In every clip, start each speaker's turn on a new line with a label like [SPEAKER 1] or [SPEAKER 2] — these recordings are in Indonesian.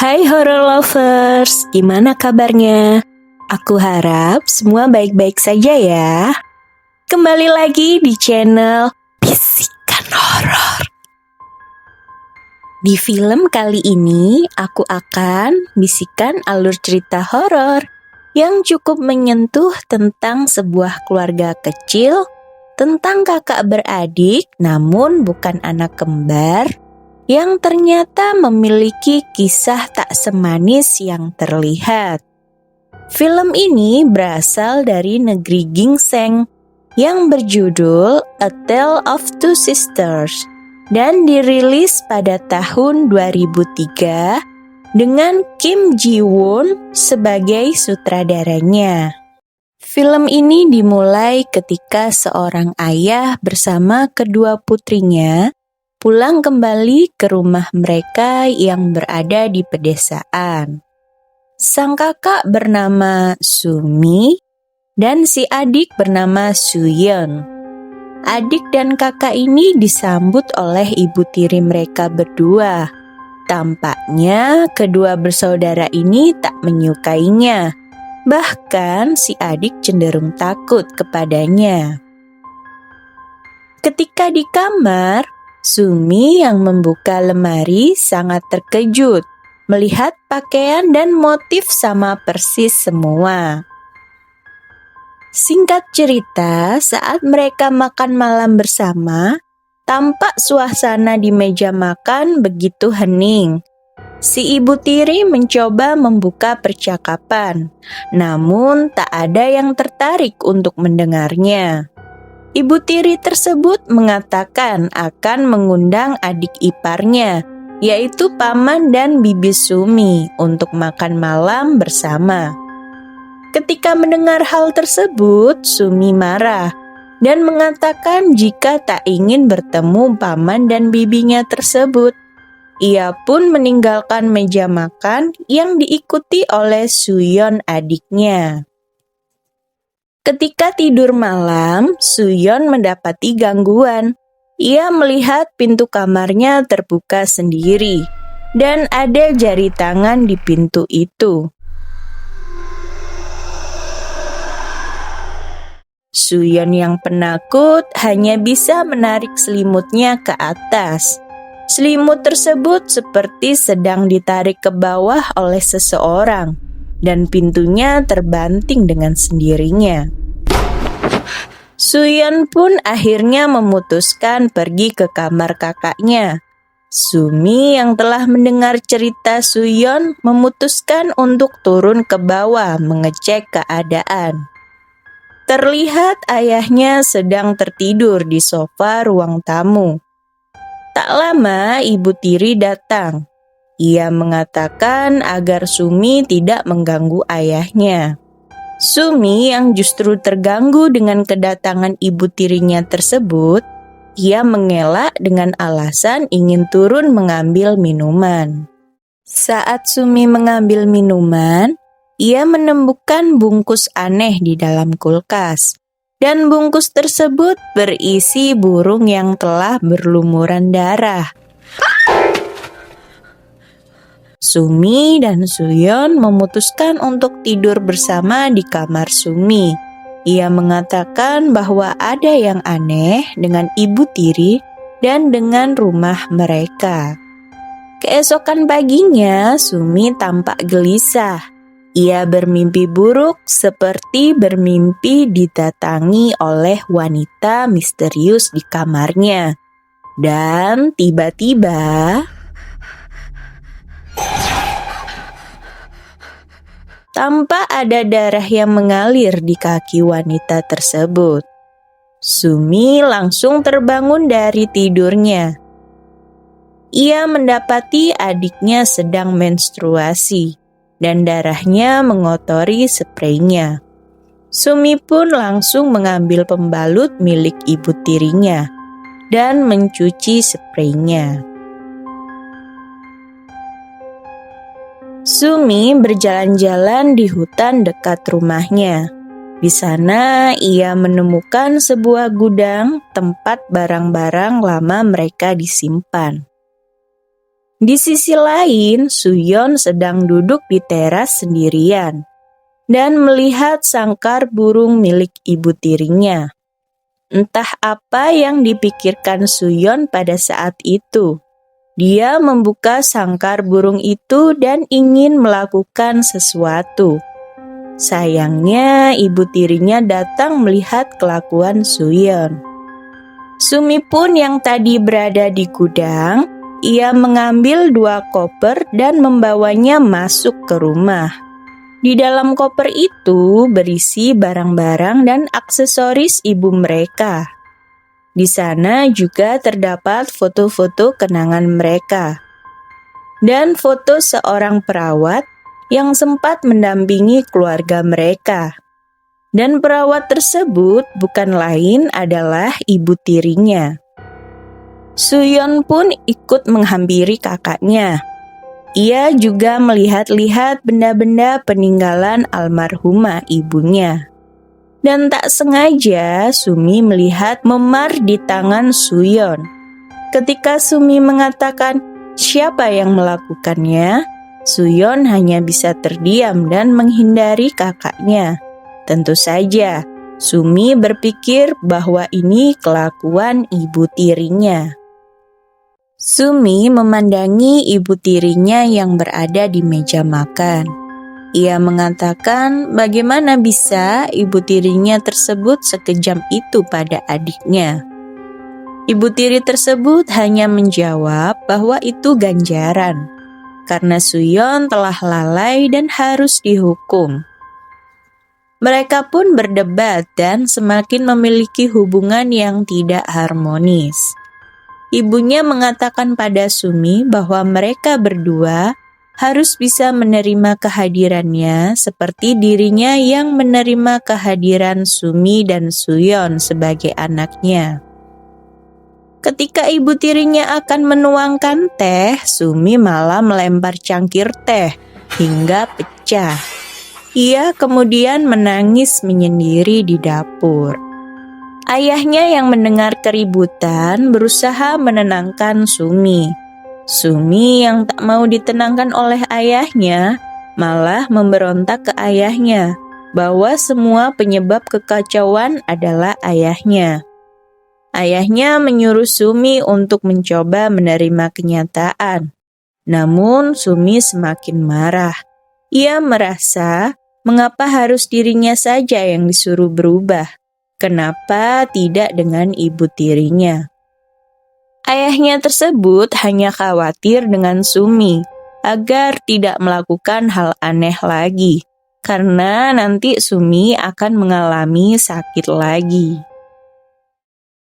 [SPEAKER 1] Hai horror lovers, gimana kabarnya? Aku harap semua baik-baik saja ya. Kembali lagi di channel Bisikan Horor. Di film kali ini, aku akan bisikan alur cerita horor yang cukup menyentuh tentang sebuah keluarga kecil, tentang kakak beradik namun bukan anak kembar, yang ternyata memiliki kisah tak semanis yang terlihat. Film ini berasal dari negeri gingseng yang berjudul A Tale of Two Sisters dan dirilis pada tahun 2003 dengan Kim Ji-woon sebagai sutradaranya. Film ini dimulai ketika seorang ayah bersama kedua putrinya pulang kembali ke rumah mereka yang berada di pedesaan. Sang kakak bernama Sumi dan si adik bernama Suyeon. Adik dan kakak ini disambut oleh ibu tiri mereka berdua. Tampaknya kedua bersaudara ini tak menyukainya. Bahkan si adik cenderung takut kepadanya. Ketika di kamar, Sumi yang membuka lemari sangat terkejut melihat pakaian dan motif sama persis semua. Singkat cerita, saat mereka makan malam bersama, tampak suasana di meja makan begitu hening. Si ibu tiri mencoba membuka percakapan, namun tak ada yang tertarik untuk mendengarnya. Ibu tiri tersebut mengatakan akan mengundang adik iparnya, yaitu paman dan bibi Sumi, untuk makan malam bersama. Ketika mendengar hal tersebut, Sumi marah dan mengatakan jika tak ingin bertemu paman dan bibinya tersebut. Ia pun meninggalkan meja makan yang diikuti oleh Suyeon adiknya. Ketika tidur malam, Suyeon mendapati gangguan. Ia melihat pintu kamarnya terbuka sendiri, dan ada jari tangan di pintu itu. Suyeon yang penakut hanya bisa menarik selimutnya ke atas. Selimut tersebut seperti sedang ditarik ke bawah oleh seseorang, dan pintunya terbanting dengan sendirinya. Suyeon pun akhirnya memutuskan pergi ke kamar kakaknya. Sumi yang telah mendengar cerita Suyeon memutuskan untuk turun ke bawah mengecek keadaan. Terlihat ayahnya sedang tertidur di sofa ruang tamu. Tak lama ibu tiri datang. Ia mengatakan agar Sumi tidak mengganggu ayahnya. Sumi yang justru terganggu dengan kedatangan ibu tirinya tersebut, ia mengelak dengan alasan ingin turun mengambil minuman. Saat Sumi mengambil minuman, ia menemukan bungkus aneh di dalam kulkas, dan bungkus tersebut berisi burung yang telah berlumuran darah. Sumi dan Suyeon memutuskan untuk tidur bersama di kamar Sumi. Ia mengatakan bahwa ada yang aneh dengan ibu tiri dan dengan rumah mereka. Keesokan paginya, Sumi tampak gelisah. Ia bermimpi buruk seperti bermimpi didatangi oleh wanita misterius di kamarnya. Dan tiba-tiba tampak ada darah yang mengalir di kaki wanita tersebut. Sumi langsung terbangun dari tidurnya. Ia mendapati adiknya sedang menstruasi. dan darahnya mengotori spraynya. Sumi pun langsung mengambil pembalut milik ibu tirinya dan mencuci spraynya. Sumi berjalan-jalan di hutan dekat rumahnya. Di sana ia menemukan sebuah gudang tempat barang-barang lama mereka disimpan. Di sisi lain, Suyon sedang duduk di teras sendirian dan melihat sangkar burung milik ibu tirinya. Entah apa yang dipikirkan Suyon pada saat itu. Dia membuka sangkar burung itu dan ingin melakukan sesuatu. Sayangnya, ibu tirinya datang melihat kelakuan Suyon. Sumi pun yang tadi berada di gudang, ia mengambil 2 koper dan membawanya masuk ke rumah. Di dalam koper itu berisi barang-barang dan aksesoris ibu mereka. Di sana juga terdapat foto-foto kenangan mereka dan foto seorang perawat yang sempat mendampingi keluarga mereka. Dan perawat tersebut bukan lain adalah ibu tirinya. Suyon pun ikut menghampiri kakaknya. Ia juga melihat-lihat benda-benda peninggalan almarhumah ibunya. Dan tak sengaja Sumi melihat memar di tangan Suyon. Ketika Sumi mengatakan, "Siapa yang melakukannya?" Suyon hanya bisa terdiam dan menghindari kakaknya. Tentu saja, Sumi berpikir bahwa ini kelakuan ibu tirinya. Sumi memandangi ibu tirinya yang berada di meja makan. Ia mengatakan bagaimana bisa ibu tirinya tersebut sekejam itu pada adiknya. Ibu tiri tersebut hanya menjawab bahwa itu ganjaran, karena Suyon telah lalai dan harus dihukum. Mereka pun berdebat dan semakin memiliki hubungan yang tidak harmonis. Ibunya mengatakan pada Sumi bahwa mereka berdua harus bisa menerima kehadirannya seperti dirinya yang menerima kehadiran Sumi dan Suyon sebagai anaknya. Ketika ibu tirinya akan menuangkan teh, Sumi malah melempar cangkir teh hingga pecah. Ia kemudian menangis menyendiri di dapur. Ayahnya yang mendengar keributan berusaha menenangkan Sumi. Sumi yang tak mau ditenangkan oleh ayahnya malah memberontak ke ayahnya bahwa semua penyebab kekacauan adalah ayahnya. Ayahnya menyuruh Sumi untuk mencoba menerima kenyataan. Namun Sumi semakin marah. Ia merasa mengapa harus dirinya saja yang disuruh berubah? Kenapa tidak dengan ibu tirinya? Ayahnya tersebut hanya khawatir dengan Sumi agar tidak melakukan hal aneh lagi, karena nanti Sumi akan mengalami sakit lagi.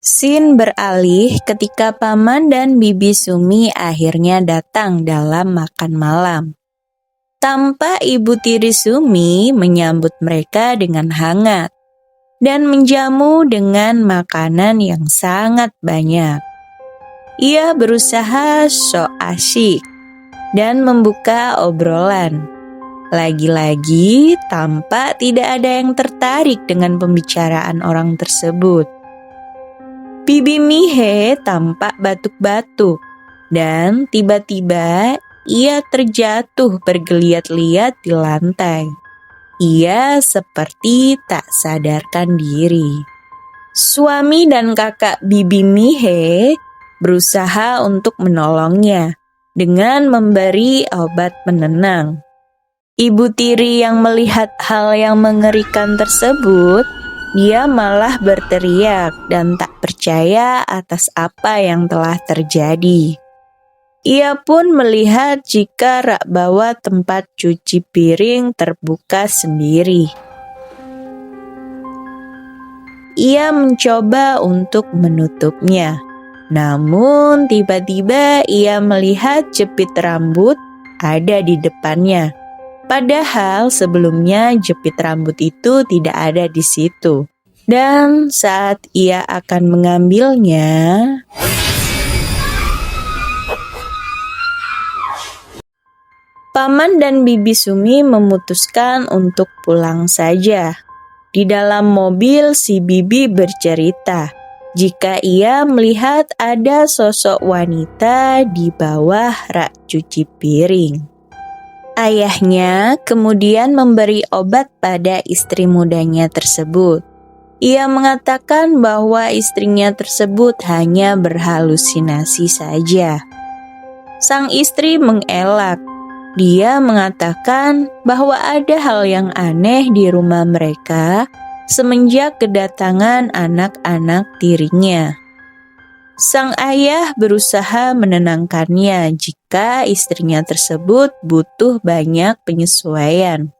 [SPEAKER 1] Scene beralih ketika paman dan bibi Sumi akhirnya datang dalam makan malam. Tampak ibu tiri Sumi menyambut mereka dengan hangat dan menjamu dengan makanan yang sangat banyak. Ia berusaha sok asyik dan membuka obrolan. Lagi-lagi tampak tidak ada yang tertarik dengan pembicaraan orang tersebut. Bibi Mihe tampak batuk-batuk dan tiba-tiba ia terjatuh bergeliat-liat di lantai. Ia seperti tak sadarkan diri. Suami dan kakak Bibi Mihe berusaha untuk menolongnya dengan memberi obat penenang. Ibu tiri yang melihat hal yang mengerikan tersebut, dia malah berteriak dan tak percaya atas apa yang telah terjadi. Ia pun melihat jika rak bawah tempat cuci piring terbuka sendiri. Ia mencoba untuk menutupnya, namun tiba-tiba ia melihat jepit rambut ada di depannya. Padahal sebelumnya jepit rambut itu tidak ada di situ. Dan saat ia akan mengambilnya, Paman dan Bibi Sumi memutuskan untuk pulang saja. Di dalam mobil, si Bibi bercerita jika ia melihat ada sosok wanita di bawah rak cuci piring. Ayahnya kemudian memberi obat pada istri mudanya tersebut. Ia mengatakan bahwa istrinya tersebut hanya berhalusinasi saja. Sang istri mengelak. Dia mengatakan bahwa ada hal yang aneh di rumah mereka semenjak kedatangan anak-anak tirinya. Sang ayah berusaha menenangkannya jika istrinya tersebut butuh banyak penyesuaian.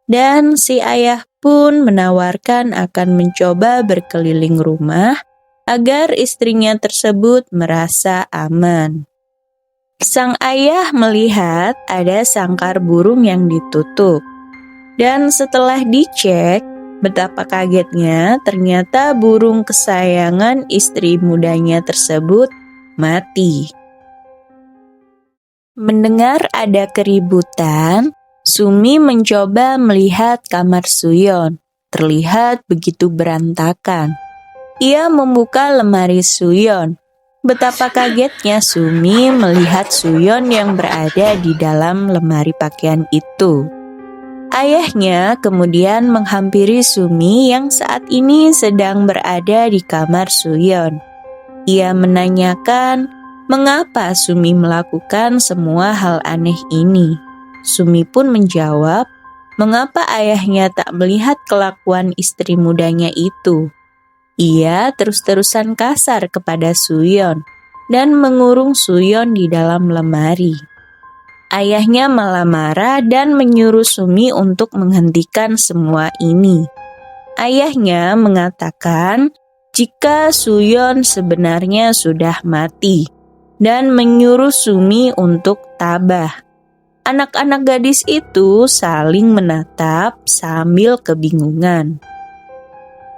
[SPEAKER 1] Dan si ayah pun menawarkan akan mencoba berkeliling rumah agar istrinya tersebut merasa aman. Sang ayah melihat ada sangkar burung yang ditutup. Dan setelah dicek, betapa kagetnya ternyata burung kesayangan istri mudanya tersebut mati. Mendengar ada keributan, Sumi mencoba melihat kamar Suyon. Terlihat begitu berantakan. Ia membuka lemari Suyon. Betapa kagetnya Sumi melihat Suyon yang berada di dalam lemari pakaian itu. Ayahnya kemudian menghampiri Sumi yang saat ini sedang berada di kamar Suyon. Ia menanyakan mengapa Sumi melakukan semua hal aneh ini. Sumi pun menjawab, mengapa ayahnya tak melihat kelakuan istri mudanya itu. Ia terus-terusan kasar kepada Suyon dan mengurung Suyon di dalam lemari. Ayahnya malah marah dan menyuruh Sumi untuk menghentikan semua ini. Ayahnya mengatakan jika Suyon sebenarnya sudah mati dan menyuruh Sumi untuk tabah. Anak-anak gadis itu saling menatap sambil kebingungan.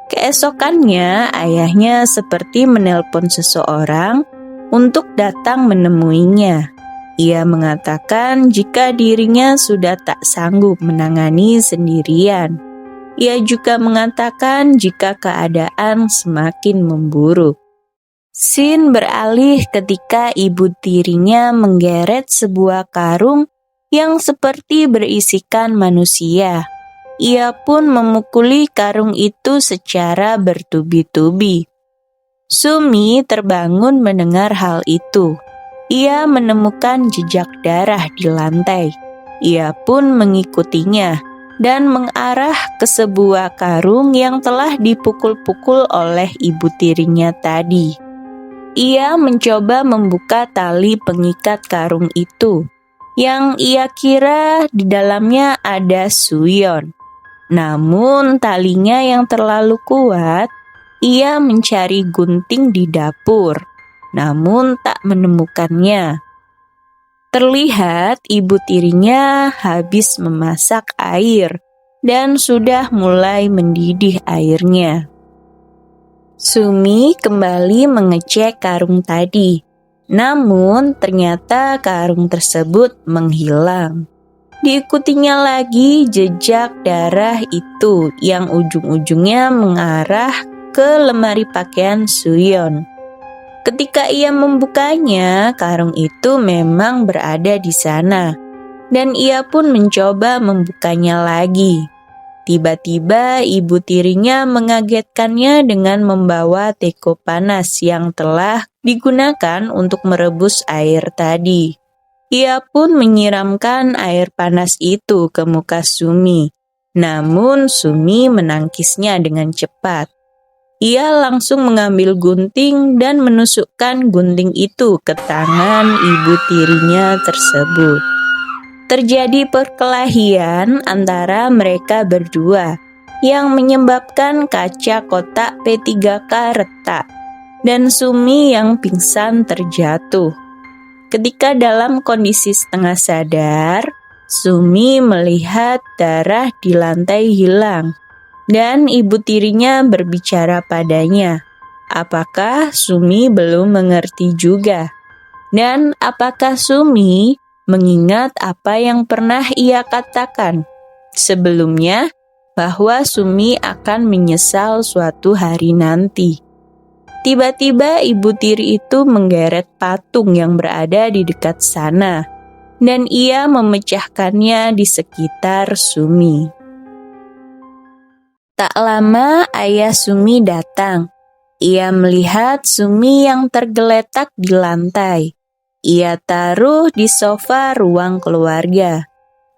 [SPEAKER 1] Keesokannya, ayahnya seperti menelpon seseorang untuk datang menemuinya. Ia mengatakan jika dirinya sudah tak sanggup menangani sendirian. Ia juga mengatakan jika keadaan semakin memburuk. Scene beralih ketika ibu tirinya menggeret sebuah karung yang seperti berisikan manusia. Ia pun memukuli karung itu secara bertubi-tubi. Sumi terbangun mendengar hal itu. Ia menemukan jejak darah di lantai. Ia pun mengikutinya dan mengarah ke sebuah karung yang telah dipukul-pukul oleh ibu tirinya tadi. Ia mencoba membuka tali pengikat karung itu, yang ia kira di dalamnya ada Suyon. Namun talinya yang terlalu kuat, ia mencari gunting di dapur, namun tak menemukannya. Terlihat ibu tirinya habis memasak air dan sudah mulai mendidih airnya. Sumi kembali mengecek karung tadi, namun ternyata karung tersebut menghilang. Diikutinya lagi jejak darah itu yang ujung-ujungnya mengarah ke lemari pakaian Suyon. Ketika ia membukanya, karung itu memang berada di sana, dan ia pun mencoba membukanya lagi. Tiba-tiba ibu tirinya mengagetkannya dengan membawa teko panas yang telah digunakan untuk merebus air tadi. Ia pun menyiramkan air panas itu ke muka Sumi. Namun Sumi menangkisnya dengan cepat. Ia langsung mengambil gunting dan menusukkan gunting itu ke tangan ibu tirinya tersebut. Terjadi perkelahian antara mereka berdua yang menyebabkan kaca kotak P3K retak dan Sumi yang pingsan terjatuh. Ketika dalam kondisi setengah sadar, Sumi melihat darah di lantai hilang, dan ibu tirinya berbicara padanya. Apakah Sumi belum mengerti juga? Dan apakah Sumi mengingat apa yang pernah ia katakan sebelumnya, bahwa Sumi akan menyesal suatu hari nanti? Tiba-tiba ibu tiri itu menggeret patung yang berada di dekat sana, dan ia memecahkannya di sekitar Sumi. Tak lama ayah Sumi datang. Ia melihat Sumi yang tergeletak di lantai. Ia taruh di sofa ruang keluarga.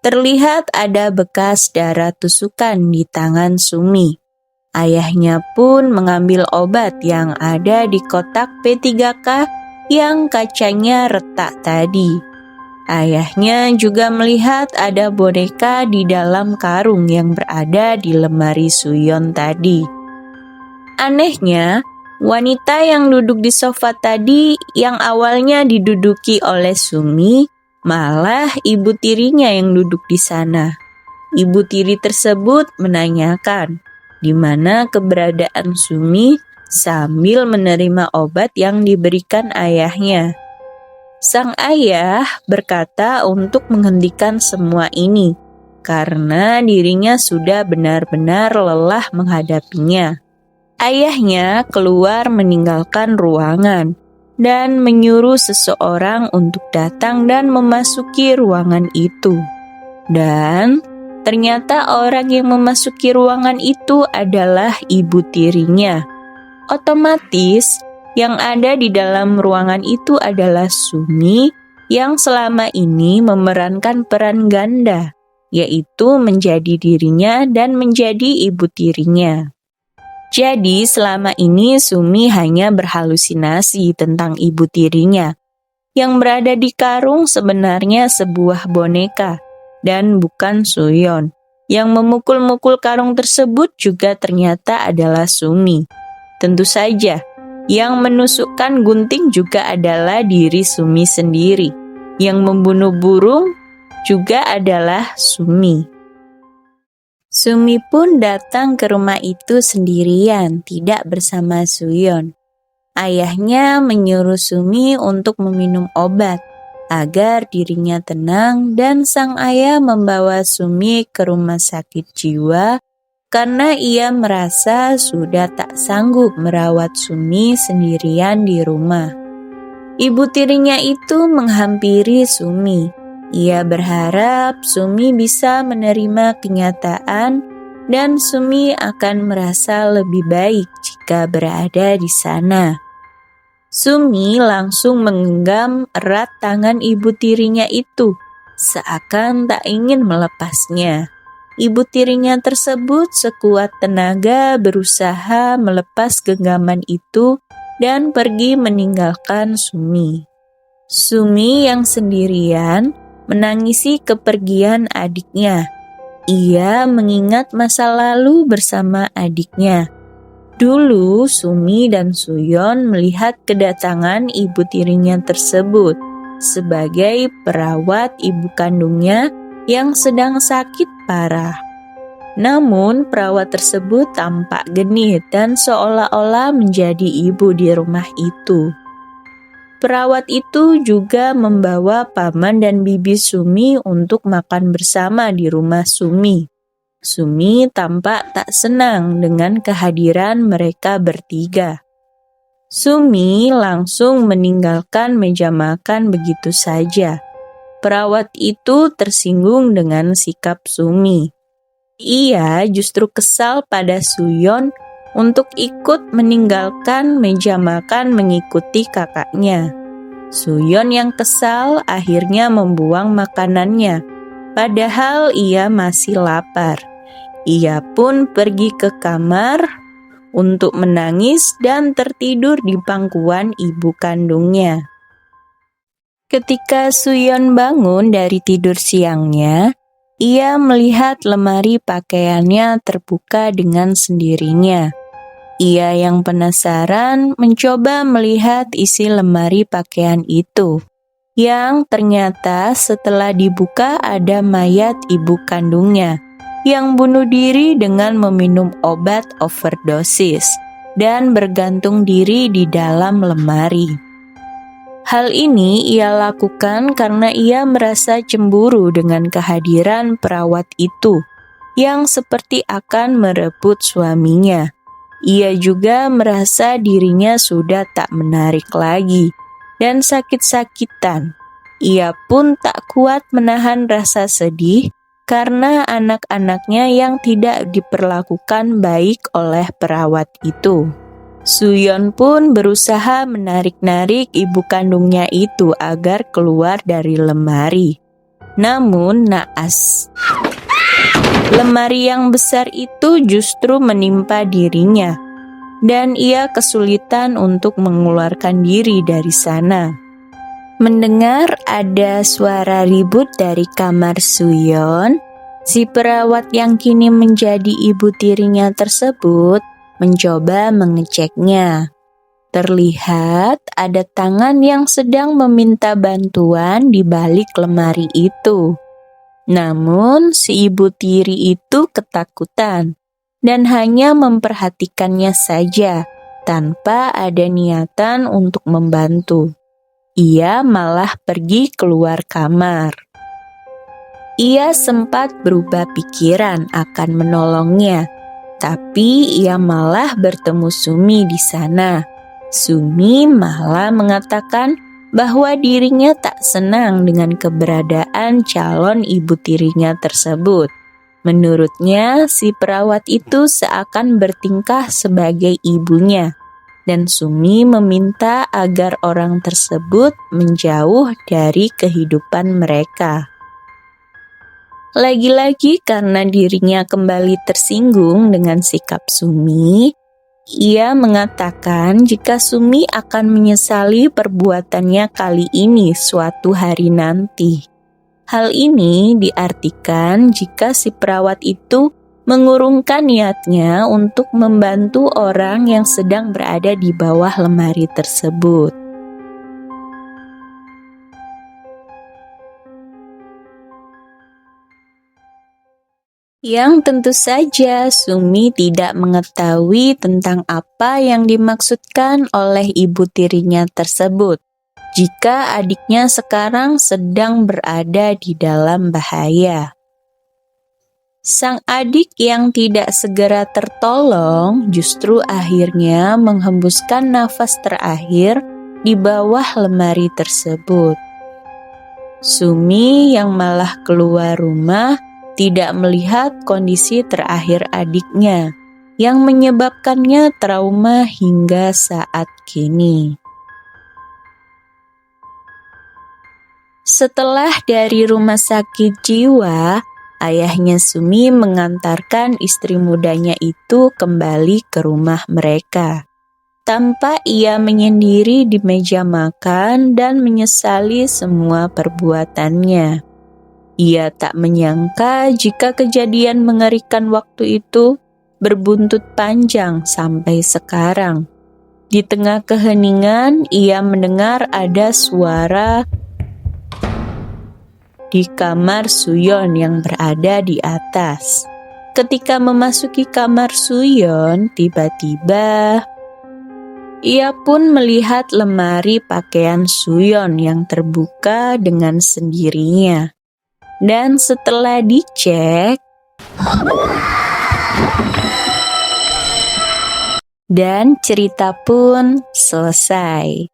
[SPEAKER 1] Terlihat ada bekas darah tusukan di tangan Sumi. Ayahnya pun mengambil obat yang ada di kotak P3K yang kacanya retak tadi. Ayahnya juga melihat ada boneka di dalam karung yang berada di lemari Suyon tadi. Anehnya, wanita yang duduk di sofa tadi yang awalnya diduduki oleh Sumi, malah ibu tirinya yang duduk di sana. Ibu tiri tersebut menanyakan di mana keberadaan Sumi sambil menerima obat yang diberikan ayahnya. Sang ayah berkata untuk menghentikan semua ini karena dirinya sudah benar-benar lelah menghadapinya. Ayahnya keluar meninggalkan ruangan dan menyuruh seseorang untuk datang dan memasuki ruangan itu. Dan ternyata orang yang memasuki ruangan itu adalah ibu tirinya. Otomatis yang ada di dalam ruangan itu adalah Sumi yang selama ini memerankan peran ganda, yaitu menjadi dirinya dan menjadi ibu tirinya. Jadi selama ini Sumi hanya berhalusinasi tentang ibu tirinya. Yang berada di karung sebenarnya sebuah boneka dan bukan Suyon. Yang memukul-mukul karung tersebut juga ternyata adalah Sumi. Tentu saja, yang menusukkan gunting juga adalah diri Sumi sendiri. Yang membunuh burung juga adalah Sumi. Sumi pun datang ke rumah itu sendirian, tidak bersama Suyon. Ayahnya menyuruh Sumi untuk meminum obat agar dirinya tenang, dan sang ayah membawa Sumi ke rumah sakit jiwa karena ia merasa sudah tak sanggup merawat Sumi sendirian di rumah. Ibu tirinya itu menghampiri Sumi. Ia berharap Sumi bisa menerima kenyataan dan Sumi akan merasa lebih baik jika berada di sana. Sumi langsung menggenggam erat tangan ibu tirinya itu, seakan tak ingin melepasnya. Ibu tirinya tersebut sekuat tenaga berusaha melepas genggaman itu dan pergi meninggalkan Sumi. Sumi yang sendirian menangisi kepergian adiknya. Ia mengingat masa lalu bersama adiknya. Dulu Sumi dan Suyon melihat kedatangan ibu tirinya tersebut sebagai perawat ibu kandungnya yang sedang sakit parah. Namun perawat tersebut tampak genit dan seolah-olah menjadi ibu di rumah itu. Perawat itu juga membawa paman dan bibi Sumi untuk makan bersama di rumah Sumi. Sumi tampak tak senang dengan kehadiran mereka bertiga. Sumi langsung meninggalkan meja makan begitu saja. Perawat itu tersinggung dengan sikap Sumi. Ia justru kesal pada Suyon untuk ikut meninggalkan meja makan mengikuti kakaknya. Suyon yang kesal akhirnya membuang makanannya, padahal ia masih lapar. Ia pun pergi ke kamar untuk menangis dan tertidur di pangkuan ibu kandungnya. Ketika Suyon bangun dari tidur siangnya, ia melihat lemari pakaiannya terbuka dengan sendirinya. Ia yang penasaran mencoba melihat isi lemari pakaian itu. yang ternyata setelah dibuka ada mayat ibu kandungnya yang bunuh diri dengan meminum obat overdosis dan bergantung diri di dalam lemari. Hal ini ia lakukan karena ia merasa cemburu dengan kehadiran perawat itu yang seperti akan merebut suaminya. Ia juga merasa dirinya sudah tak menarik lagi dan sakit-sakitan. Ia pun tak kuat menahan rasa sedih karena anak-anaknya yang tidak diperlakukan baik oleh perawat itu. Suyon pun berusaha menarik-narik ibu kandungnya itu agar keluar dari lemari. Namun naas. Lemari yang besar itu justru menimpa dirinya, dan ia kesulitan untuk mengeluarkan diri dari sana. Mendengar ada suara ribut dari kamar Suyon, si perawat yang kini menjadi ibu tirinya tersebut mencoba mengeceknya. Terlihat ada tangan yang sedang meminta bantuan di balik lemari itu. Namun si ibu tiri itu ketakutan dan hanya memperhatikannya saja tanpa ada niatan untuk membantu. Ia malah pergi keluar kamar. Ia sempat berubah pikiran akan menolongnya, tapi ia malah bertemu Sumi di sana. Sumi malah mengatakan bahwa dirinya tak senang dengan keberadaan calon ibu tirinya tersebut. Menurutnya, si perawat itu seakan bertingkah sebagai ibunya, dan Sumi meminta agar orang tersebut menjauh dari kehidupan mereka. Lagi-lagi karena dirinya kembali tersinggung dengan sikap Sumi, ia mengatakan jika Sumi akan menyesali perbuatannya kali ini suatu hari nanti. Hal ini diartikan jika si perawat itu mengurungkan niatnya untuk membantu orang yang sedang berada di bawah lemari tersebut. Yang tentu saja Sumi tidak mengetahui tentang apa yang dimaksudkan oleh ibu tirinya tersebut jika adiknya sekarang sedang berada di dalam bahaya. Sang adik yang tidak segera tertolong justru akhirnya menghembuskan nafas terakhir di bawah lemari tersebut. Sumi yang malah keluar rumah tidak melihat kondisi terakhir adiknya yang menyebabkannya trauma hingga saat kini. Setelah dari rumah sakit jiwa, ayahnya Sumi mengantarkan istri mudanya itu kembali ke rumah mereka. Tanpa ia menyendiri di meja makan dan menyesali semua perbuatannya. Ia tak menyangka jika kejadian mengerikan waktu itu berbuntut panjang sampai sekarang. Di tengah keheningan, ia mendengar ada suara di kamar Suyon yang berada di atas. Ketika memasuki kamar Suyon, tiba-tiba ia pun melihat lemari pakaian Suyon yang terbuka dengan sendirinya. Dan setelah dicek, dan cerita pun selesai.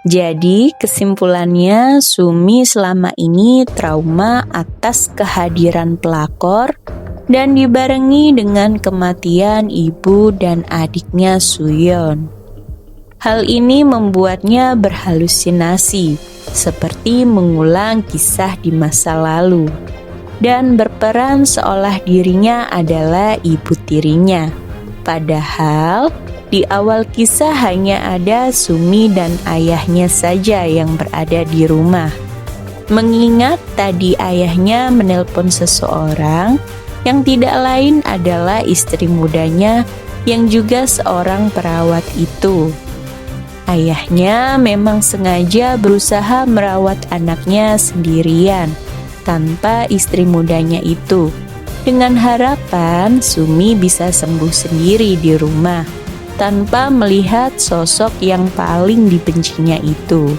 [SPEAKER 1] Jadi kesimpulannya Sumi selama ini trauma atas kehadiran pelakor dan dibarengi dengan kematian ibu dan adiknya Suyon. Hal ini membuatnya berhalusinasi, seperti mengulang kisah di masa lalu, dan berperan seolah dirinya adalah ibu tirinya. Padahal di awal kisah hanya ada Sumi dan ayahnya saja yang berada di rumah. Mengingat tadi ayahnya menelpon seseorang yang tidak lain adalah istri mudanya yang juga seorang perawat itu. Ayahnya memang sengaja berusaha merawat anaknya sendirian tanpa istri mudanya itu, dengan harapan Sumi bisa sembuh sendiri di rumah tanpa melihat sosok yang paling dibencinya itu.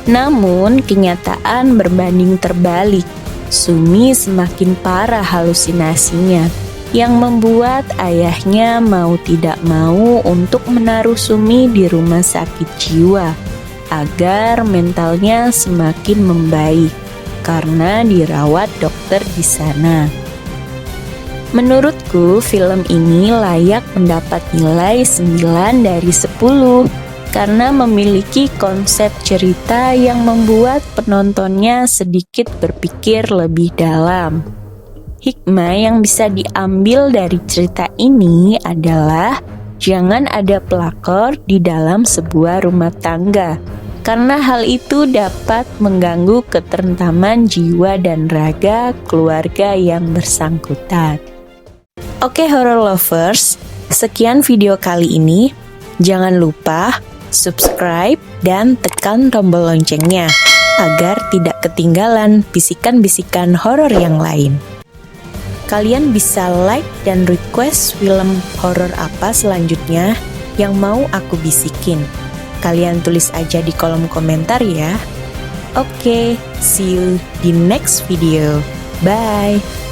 [SPEAKER 1] Namun kenyataan berbanding terbalik. Sumi semakin parah halusinasinya, yang membuat ayahnya mau tidak mau untuk menaruh Sumi di rumah sakit jiwa agar mentalnya semakin membaik karena dirawat dokter di sana. Menurutku film ini layak mendapat nilai 9 dari 10 karena memiliki konsep cerita yang membuat penontonnya sedikit berpikir lebih dalam. Hikmah yang bisa diambil dari cerita ini adalah jangan ada pelakor di dalam sebuah rumah tangga, karena hal itu dapat mengganggu ketentraman jiwa dan raga keluarga yang bersangkutan. Oke horror lovers, sekian video kali ini. Jangan lupa subscribe dan tekan tombol loncengnya agar tidak ketinggalan bisikan-bisikan horor yang lain. Kalian bisa like dan request film horor apa selanjutnya yang mau aku bisikin. Kalian tulis aja di kolom komentar ya. Oke, see you di next video. Bye.